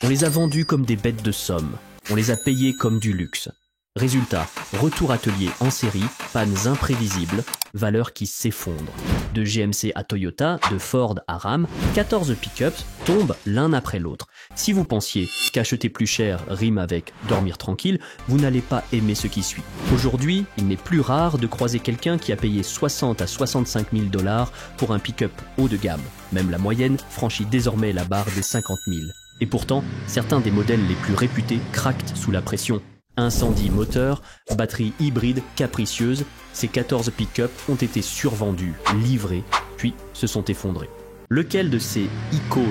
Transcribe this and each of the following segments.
On les a vendus comme des bêtes de somme. On les a payés comme du luxe. Résultat, retour atelier en série, pannes imprévisibles, valeurs qui s'effondrent. De GMC à Toyota, de Ford à Ram, 14 pick-ups tombent l'un après l'autre. Si vous pensiez qu'acheter plus cher rime avec dormir tranquille, vous n'allez pas aimer ce qui suit. Aujourd'hui, il n'est plus rare de croiser quelqu'un qui a payé 60 à 65 000 $ pour un pick-up haut de gamme. Même la moyenne franchit désormais la barre des 50 000. Et pourtant, certains des modèles les plus réputés craquent sous la pression. Incendie moteur, batterie hybride capricieuse, ces 14 pick-up ont été survendus, livrés, puis se sont effondrés. Lequel de ces icônes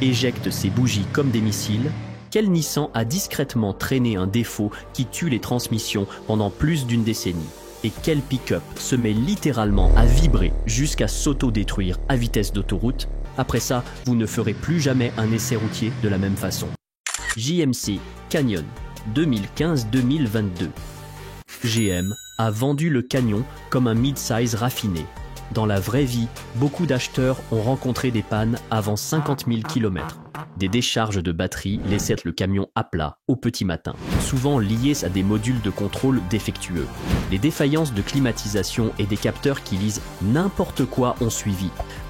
éjecte ses bougies comme des missiles? Quel Nissan a discrètement traîné un défaut qui tue les transmissions pendant plus d'une décennie? Et quel pick-up se met littéralement à vibrer jusqu'à s'auto-détruire à vitesse d'autoroute? Après ça, vous ne ferez plus jamais un essai routier de la même façon. JMC Canyon 2015-2022. GM a vendu le Canyon comme un mid-size raffiné. Dans la vraie vie, beaucoup d'acheteurs ont rencontré des pannes avant 50 000 km. Des décharges de batterie laissaient le camion à plat au petit matin, souvent liées à des modules de contrôle défectueux. Les défaillances de climatisation et des capteurs qui lisent n'importe quoi ont suivi.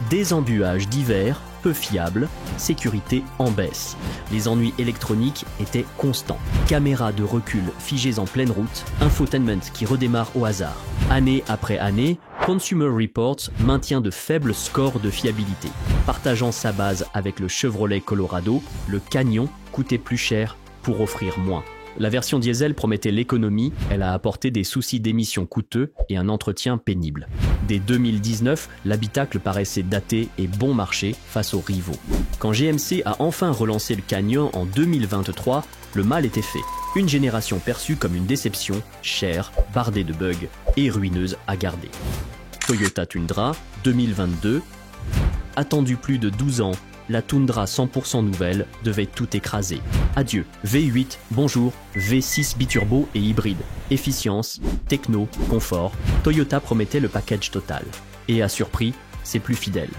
Des embuages divers, peu fiables, sécurité en baisse. Les ennuis électroniques étaient constants. Caméras de recul figées en pleine route, infotainment qui redémarre au hasard. Année après année, Consumer Reports maintient de faibles scores de fiabilité. Partageant sa base avec le Chevrolet Colorado, le Canyon coûtait plus cher pour offrir moins. La version diesel promettait l'économie, elle a apporté des soucis d'émissions coûteux et un entretien pénible. Dès 2019, l'habitacle paraissait daté et bon marché face aux rivaux. Quand GMC a enfin relancé le Canyon en 2023, le mal était fait. Une génération perçue comme une déception, chère, bardée de bugs et ruineuse à garder. Toyota Tundra 2022. Attendu plus de 12 ans, la Tundra 100% nouvelle devait tout écraser. Adieu V8, bonjour, V6 biturbo et hybride. Efficience, techno, confort, Toyota promettait le package total. Et à surpris, c'est plus fidèle.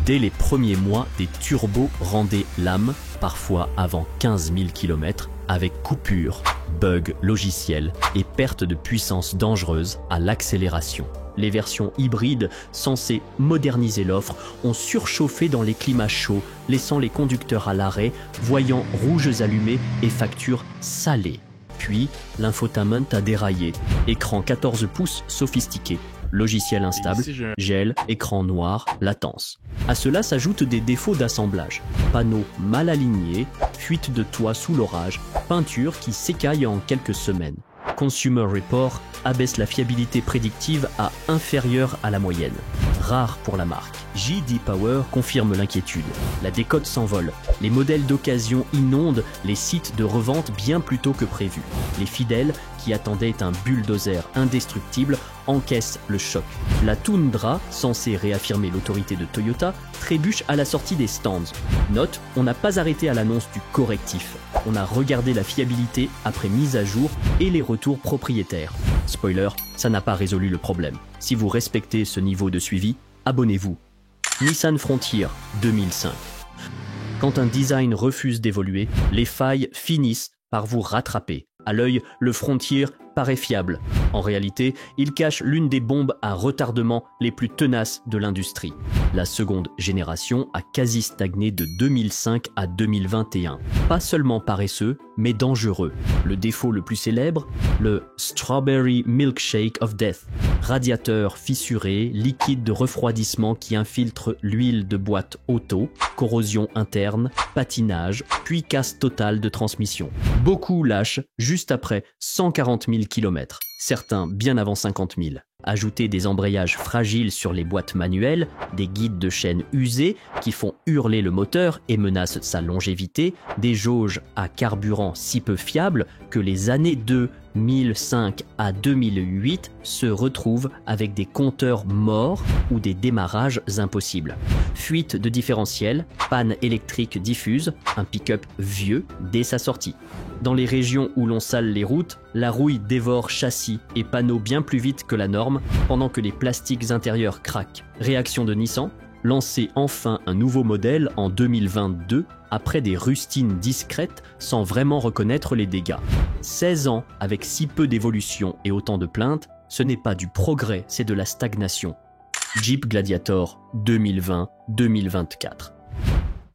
Dès les premiers mois, des turbos rendaient l'âme, parfois avant 15 000 km, avec coupures, bugs logiciels et perte de puissance dangereuse à l'accélération. Les versions hybrides, censées moderniser l'offre, ont surchauffé dans les climats chauds, laissant les conducteurs à l'arrêt, voyant rouges allumés et factures salées. Puis, l'infotainment a déraillé. Écran 14 pouces sophistiqué, logiciel instable, gel, écran noir, latence. À cela s'ajoutent des défauts d'assemblage. Panneaux mal alignés, fuite de toit sous l'orage, peinture qui s'écaille en quelques semaines. Consumer Report abaisse la fiabilité prédictive à inférieure à la moyenne. Rare pour la marque. J.D. Power confirme l'inquiétude. La décote s'envole. Les modèles d'occasion inondent les sites de revente bien plus tôt que prévu. Les fidèles, qui attendaient un bulldozer indestructible, encaissent le choc. La Tundra, censée réaffirmer l'autorité de Toyota, trébuche à la sortie des stands. Note, on n'a pas arrêté à l'annonce du correctif. On a regardé la fiabilité après mise à jour et les retours propriétaires. Spoiler, ça n'a pas résolu le problème. Si vous respectez ce niveau de suivi, abonnez-vous. Nissan Frontier 2005. Quand un design refuse d'évoluer, les failles finissent par vous rattraper. À l'œil, le Frontier paraît fiable. En réalité, il cache l'une des bombes à retardement les plus tenaces de l'industrie. La seconde génération a quasi stagné de 2005 à 2021. Pas seulement paresseux, mais dangereux. Le défaut le plus célèbre, le Strawberry Milkshake of Death. Radiateur fissuré, liquide de refroidissement qui infiltre l'huile de boîte auto, corrosion interne, patinage, puis casse totale de transmission. Beaucoup lâchent juste après 140 000 km, certains bien avant 50 000. Ajouter des embrayages fragiles sur les boîtes manuelles, des guides de chaîne usés qui font hurler le moteur et menacent sa longévité, des jauges à carburant si peu fiables que les années 2005 à 2008 se retrouvent avec des compteurs morts ou des démarrages impossibles. Fuite de différentiel, panne électrique diffuse, un pick-up vieux dès sa sortie. Dans les régions où l'on sale les routes, la rouille dévore châssis et panneaux bien plus vite que la norme, pendant que les plastiques intérieurs craquent. Réaction de Nissan, lancer enfin un nouveau modèle en 2022 après des rustines discrètes sans vraiment reconnaître les dégâts. 16 ans avec si peu d'évolution et autant de plaintes, ce n'est pas du progrès, c'est de la stagnation. Jeep Gladiator 2020-2024.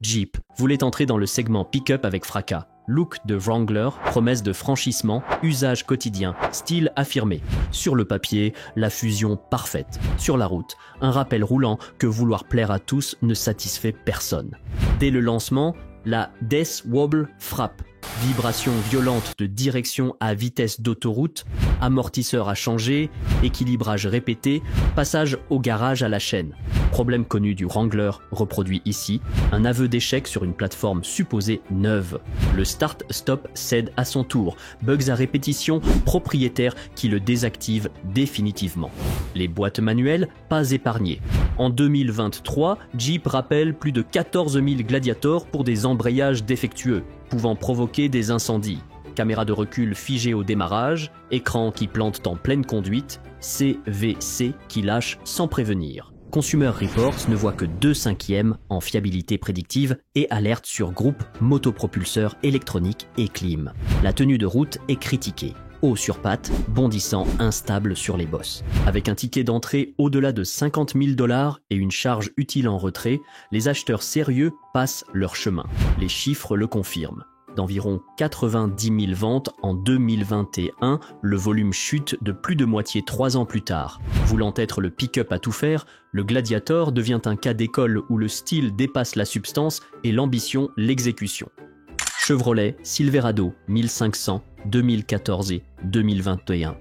Jeep voulait entrer dans le segment pick-up avec fracas. Look de Wrangler, promesse de franchissement, usage quotidien, style affirmé. Sur le papier, la fusion parfaite. Sur la route, un rappel roulant que vouloir plaire à tous ne satisfait personne. Dès le lancement, la Death Wobble frappe. Vibration violente de direction à vitesse d'autoroute, amortisseur à changer, équilibrage répété, passage au garage à la chaîne. Problème connu du Wrangler reproduit ici, un aveu d'échec sur une plateforme supposée neuve. Le start-stop cède à son tour, bugs à répétition, propriétaire qui le désactive définitivement. Les boîtes manuelles, pas épargnées. En 2023, Jeep rappelle plus de 14 000 Gladiator pour des embrayages défectueux, pouvant provoquer des incendies. Caméra de recul figée au démarrage, écran qui plante en pleine conduite, CVC qui lâche sans prévenir. Consumer Reports ne voit que 2/5 en fiabilité prédictive et alerte sur groupe motopropulseur électronique et clim. La tenue de route est critiquée. Haut sur pattes, bondissant, instable sur les bosses. Avec un ticket d'entrée au-delà de 50 000 $ et une charge utile en retrait, les acheteurs sérieux passent leur chemin. Les chiffres le confirment. D'environ 90 000 ventes en 2021, le volume chute de plus de moitié 3 ans plus tard. Voulant être le pick-up à tout faire, le Gladiator devient un cas d'école où le style dépasse la substance et l'ambition l'exécution. Chevrolet Silverado 1500, 2014 et 2021.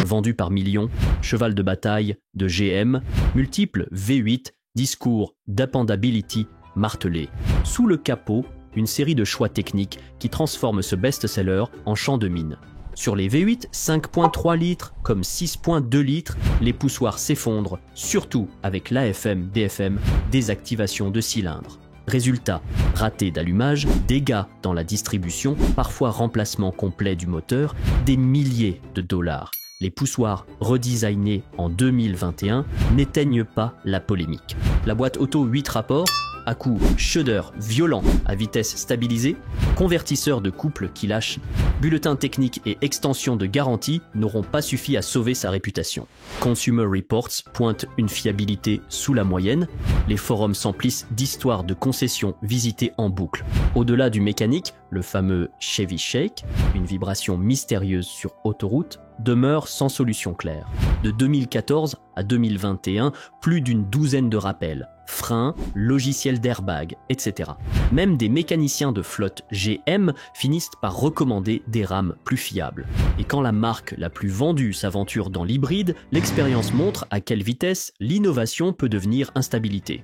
Vendu par millions, cheval de bataille de GM, multiples V8, discours dependability martelé. Sous le capot, une série de choix techniques qui transforment ce best-seller en champ de mine. Sur les V8 5.3 litres comme 6.2 litres, les poussoirs s'effondrent, surtout avec l'AFM-DFM, désactivation de cylindres. Résultat, raté d'allumage, dégâts dans la distribution, parfois remplacement complet du moteur, des milliers de $. Les poussoirs redesignés en 2021 n'éteignent pas la polémique. La boîte auto 8 rapports, à coup shudder violent à vitesse stabilisée, convertisseur de couple qui lâche, bulletin technique et extension de garantie n'auront pas suffi à sauver sa réputation. Consumer Reports pointe une fiabilité sous la moyenne, les forums s'emplissent d'histoires de concessions visitées en boucle. Au-delà du mécanique, le fameux Chevy Shake, une vibration mystérieuse sur autoroute, demeure sans solution claire. De 2014 à 2021, plus d'une douzaine de rappels. Freins, logiciels d'airbag, etc. Même des mécaniciens de flotte GM finissent par recommander des rames plus fiables. Et quand la marque la plus vendue s'aventure dans l'hybride, l'expérience montre à quelle vitesse l'innovation peut devenir instabilité.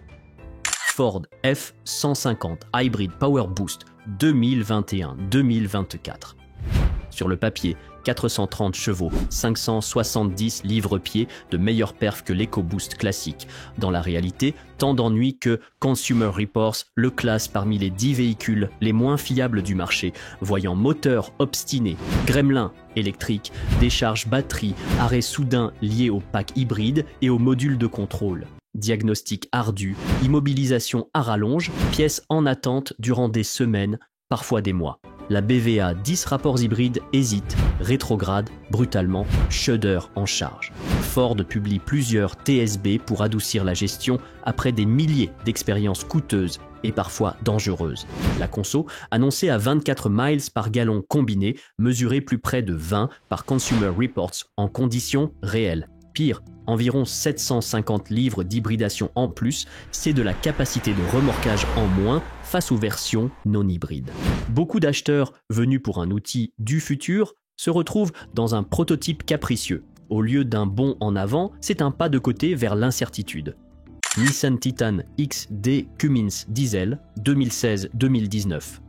Ford F-150 Hybrid Power Boost 2021-2024. Sur le papier, 430 chevaux, 570 livres-pieds de meilleure perf que l'EcoBoost classique. Dans la réalité, tant d'ennuis que Consumer Reports le classe parmi les 10 véhicules les moins fiables du marché, voyant moteur obstiné, gremlin électrique, décharge batterie, arrêt soudain lié au pack hybride et au module de contrôle. Diagnostic ardu, immobilisation à rallonge, pièces en attente durant des semaines, parfois des mois. La BVA 10 rapports hybrides hésite, rétrograde, brutalement, shudder en charge. Ford publie plusieurs TSB pour adoucir la gestion après des milliers d'expériences coûteuses et parfois dangereuses. La conso, annoncée à 24 miles par gallon combiné, mesurée plus près de 20 par Consumer Reports en conditions réelles. Pire, environ 750 livres d'hybridation en plus, c'est de la capacité de remorquage en moins face aux versions non hybrides. Beaucoup d'acheteurs venus pour un outil du futur se retrouvent dans un prototype capricieux. Au lieu d'un bond en avant, c'est un pas de côté vers l'incertitude. Nissan Titan XD Cummins Diesel 2016-2019.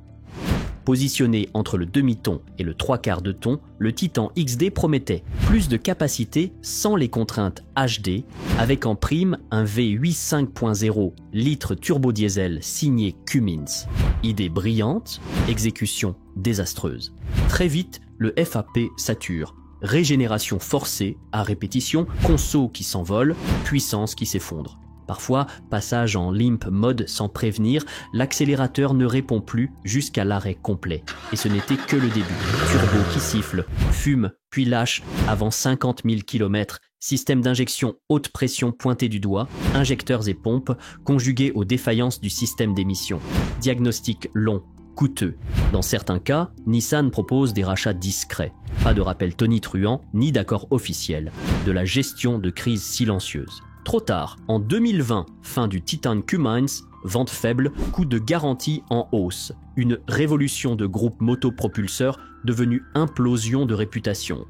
Positionné entre le demi-ton et le 3/4 de ton, le Titan XD promettait plus de capacité sans les contraintes HD, avec en prime un V8 5.0 litre turbo-diesel signé Cummins. Idée brillante, exécution désastreuse. Très vite, le FAP sature. Régénération forcée à répétition, conso qui s'envole, puissance qui s'effondre. Parfois, passage en limp mode sans prévenir, l'accélérateur ne répond plus jusqu'à l'arrêt complet. Et ce n'était que le début. Turbo qui siffle, fume, puis lâche avant 50 000 km. Système d'injection haute pression pointé du doigt, injecteurs et pompes, conjugués aux défaillances du système d'émission. Diagnostic long, coûteux. Dans certains cas, Nissan propose des rachats discrets. Pas de rappel tonitruant, ni d'accord officiel. De la gestion de crise silencieuse. Trop tard, en 2020, fin du Titan Q-Mines, vente faible, coût de garantie en hausse. Une révolution de groupe motopropulseur devenue implosion de réputation.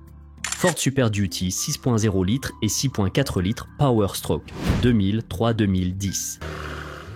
Ford Super Duty 6.0 litres et 6.4 litres Power Stroke 2003-2010.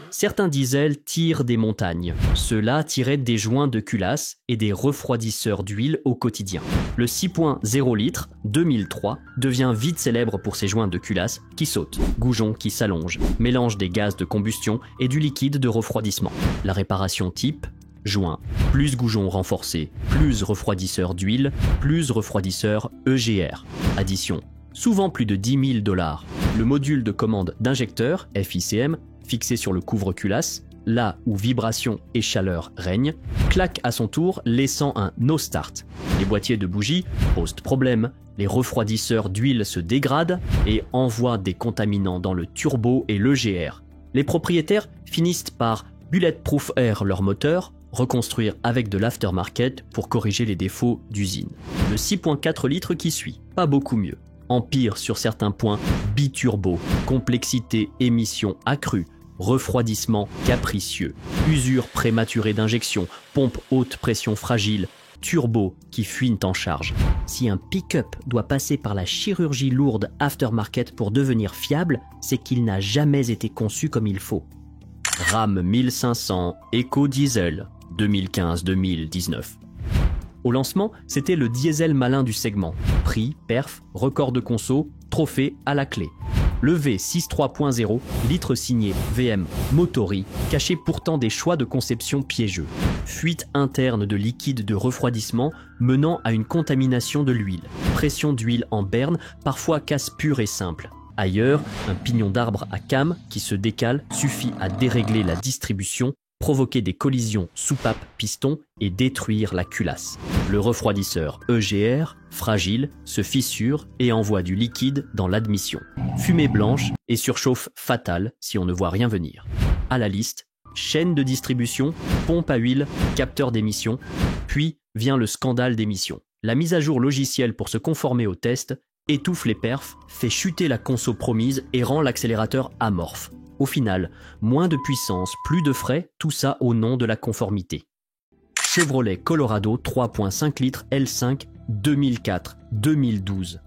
Certains diesels tirent des montagnes. Ceux-là tiraient des joints de culasse et des refroidisseurs d'huile au quotidien. Le 6.0 litres 2003 devient vite célèbre pour ses joints de culasse qui sautent, goujons qui s'allongent, mélange des gaz de combustion et du liquide de refroidissement. La réparation type joint, plus goujons renforcés, plus refroidisseur d'huile, plus refroidisseur EGR. Addition, souvent plus de 10 000 $. Le module de commande d'injecteur, FICM, fixé sur le couvre-culasse, là où vibration et chaleur règnent, claque à son tour, laissant un no start. Les boîtiers de bougies posent problème, les refroidisseurs d'huile se dégradent et envoient des contaminants dans le turbo et l'EGR. Les propriétaires finissent par bulletproof air leur moteur, reconstruire avec de l'aftermarket pour corriger les défauts d'usine. Le 6.4 litres qui suit, pas beaucoup mieux. Empire sur certains points, biturbo, complexité, émission accrue, refroidissement capricieux, usure prématurée d'injection, pompe haute pression fragile, turbo qui fuient en charge. Si un pick-up doit passer par la chirurgie lourde aftermarket pour devenir fiable, c'est qu'il n'a jamais été conçu comme il faut. Ram 1500 Eco Diesel 2015-2019. Au lancement, c'était le diesel malin du segment. Prix, perf, record de conso, trophée à la clé. Le V6 3.0, litre signé VM Motori, cachait pourtant des choix de conception piégeux. Fuite interne de liquide de refroidissement menant à une contamination de l'huile. Pression d'huile en berne, parfois casse pure et simple. Ailleurs, un pignon d'arbre à cam qui se décale suffit à dérégler la distribution, provoquer des collisions soupape-piston et détruire la culasse. Le refroidisseur EGR, fragile, se fissure et envoie du liquide dans l'admission. Fumée blanche et surchauffe fatale si on ne voit rien venir. À la liste, chaîne de distribution, pompe à huile, capteur d'émission, puis vient le scandale d'émission. La mise à jour logicielle pour se conformer au test étouffe les perfs, fait chuter la conso promise et rend l'accélérateur amorphe. Au final, moins de puissance, plus de frais, tout ça au nom de la conformité. Chevrolet Colorado 3.5 litres L5 2004-2012.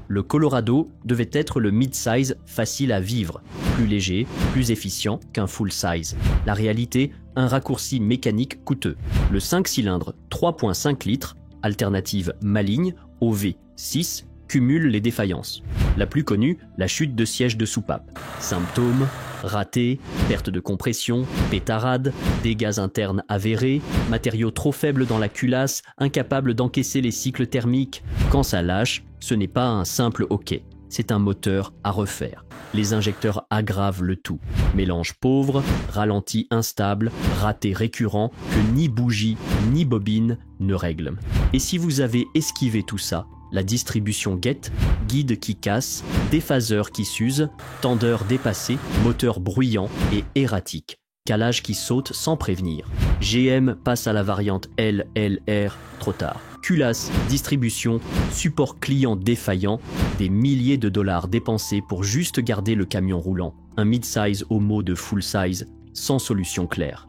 Le Colorado devait être le mid-size facile à vivre, plus léger, plus efficient qu'un full-size. La réalité, un raccourci mécanique coûteux. Le 5 cylindres 3.5 litres, alternative maligne au V6, cumule les défaillances. La plus connue, la chute de siège de soupape. Symptômes, raté, perte de compression, pétarade, dégâts internes avérés, matériaux trop faibles dans la culasse, incapable d'encaisser les cycles thermiques. Quand ça lâche, ce n'est pas un simple OK, c'est un moteur à refaire. Les injecteurs aggravent le tout. Mélange pauvre, ralenti instable, raté récurrent que ni bougie ni bobine ne règlent. Et si vous avez esquivé tout ça, la distribution guette, guide qui casse, déphaseur qui s'use, tendeur dépassé, moteur bruyant et erratique, calage qui saute sans prévenir. GM passe à la variante LLR trop tard. Culasse, distribution, support client défaillant, des milliers de dollars dépensés pour juste garder le camion roulant. Un mid-size au mot de full-size, sans solution claire.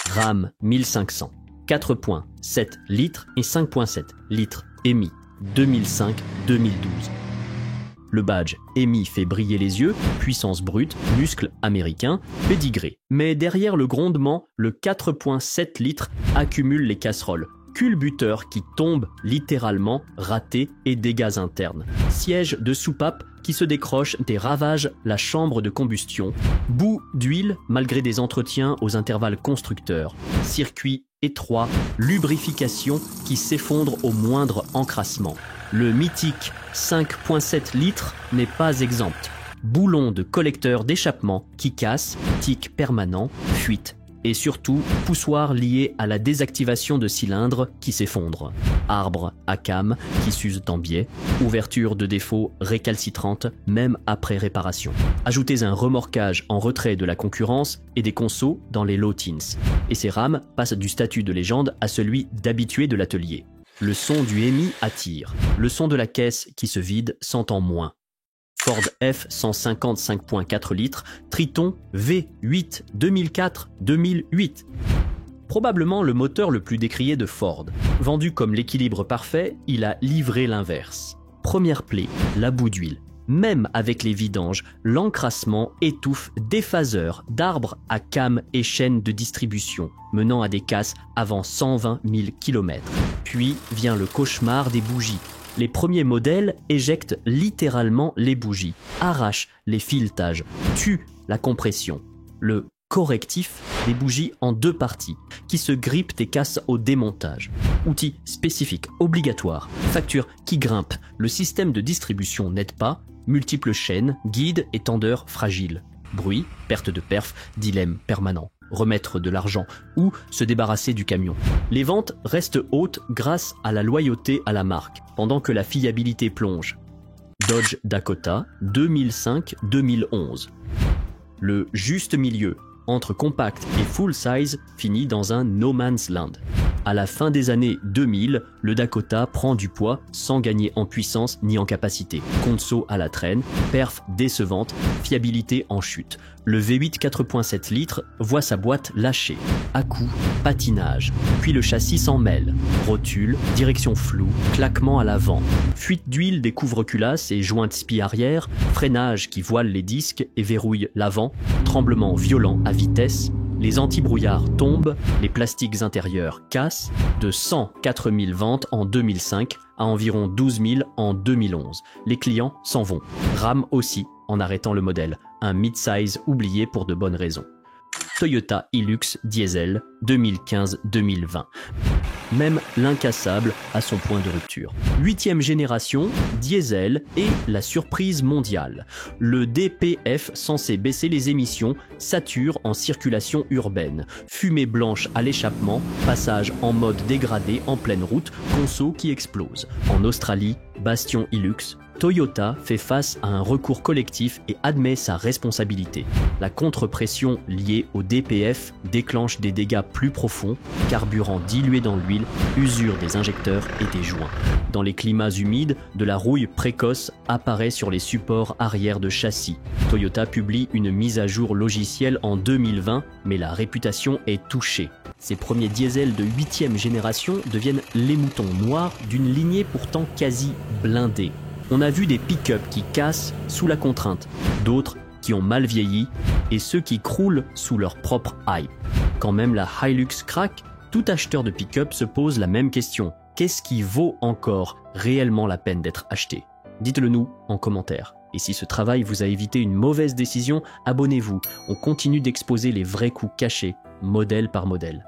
Ram 1500, 4.7 litres et 5.7 litres émis. 2005-2012. Le badge émis fait briller les yeux, puissance brute, muscle américain, pédigré. Mais derrière le grondement, le 4.7 litres accumule les casseroles. Culbuteur qui tombe littéralement, raté et dégâts internes. Siège de soupape qui se décroche des ravages la chambre de combustion. Bout d'huile malgré des entretiens aux intervalles constructeurs. Circuit étroit, lubrification qui s'effondre au moindre encrassement. Le mythique 5.7 litres n'est pas exempt. boulons de collecteurs d'échappement qui cassent, tics permanents, fuites. Et surtout, poussoirs liés à la désactivation de cylindres qui s'effondrent. Arbres à cames qui s'usent en biais. Ouverture de défauts récalcitrantes même après réparation. Ajoutez un remorquage en retrait de la concurrence et des consos dans les low teens. Et ces rames passent du statut de légende à celui d'habitué de l'atelier. Le son du EMI attire. Le son de la caisse qui se vide s'entend moins. Ford F 155.4 litres, Triton V8 2004-2008. Probablement le moteur le plus décrié de Ford. Vendu comme l'équilibre parfait, il a livré l'inverse. Première plaie, la boue d'huile. Même avec les vidanges, l'encrassement étouffe des phaseurs d'arbres à cames et chaînes de distribution, menant à des casses avant 120 000 km. Puis vient le cauchemar des bougies. Les premiers modèles éjectent littéralement les bougies, arrachent les filetages, tuent la compression. Le correctif des bougies en deux parties, qui se grippent et cassent au démontage. Outils spécifiques, obligatoires, factures qui grimpent, le système de distribution n'aide pas, multiples chaînes, guides et tendeurs fragiles. Bruit, perte de perf, dilemme permanent. Remettre de l'argent ou se débarrasser du camion. Les ventes restent hautes grâce à la loyauté à la marque, pendant que la fiabilité plonge. Dodge Dakota 2005-2011. Le juste milieu entre compact et full size finit dans un no man's land. À la fin des années 2000, le Dakota prend du poids sans gagner en puissance ni en capacité. Conso à la traîne, perf décevante, fiabilité en chute. Le V8 4.7 litres voit sa boîte lâcher. À-coups, patinage, puis le châssis s'en mêle. Rotule, direction floue, claquement à l'avant. Fuite d'huile des couvre-culasses et joints de spi arrière, freinage qui voile les disques et verrouille l'avant, tremblement violent à vitesse. Les anti-brouillards tombent, les plastiques intérieurs cassent, de 104 000 ventes en 2005 à environ 12 000 en 2011. Les clients s'en vont, rament aussi en arrêtant le modèle, un mid-size oublié pour de bonnes raisons. Toyota Hilux Diesel 2015-2020. Même l'incassable a son point de rupture. 8e génération, diesel et la surprise mondiale. Le DPF censé baisser les émissions sature en circulation urbaine. Fumée blanche à l'échappement, passage en mode dégradé en pleine route, conso qui explose. En Australie, bastion Hilux, Toyota fait face à un recours collectif et admet sa responsabilité. La contre-pression liée au DPF déclenche des dégâts plus profonds, carburant dilué dans l'huile, usure des injecteurs et des joints. Dans les climats humides, de la rouille précoce apparaît sur les supports arrière de châssis. Toyota publie une mise à jour logicielle en 2020, mais la réputation est touchée. Ces premiers diesels de 8e génération deviennent les moutons noirs d'une lignée pourtant quasi blindée. On a vu des pick-up qui cassent sous la contrainte, d'autres qui ont mal vieilli et ceux qui croulent sous leur propre hype. Quand même la Hilux craque, tout acheteur de pick-up se pose la même question. Qu'est-ce qui vaut encore réellement la peine d'être acheté? Dites-le nous en commentaire. Et si ce travail vous a évité une mauvaise décision, abonnez-vous. On continue d'exposer les vrais coups cachés, modèle par modèle.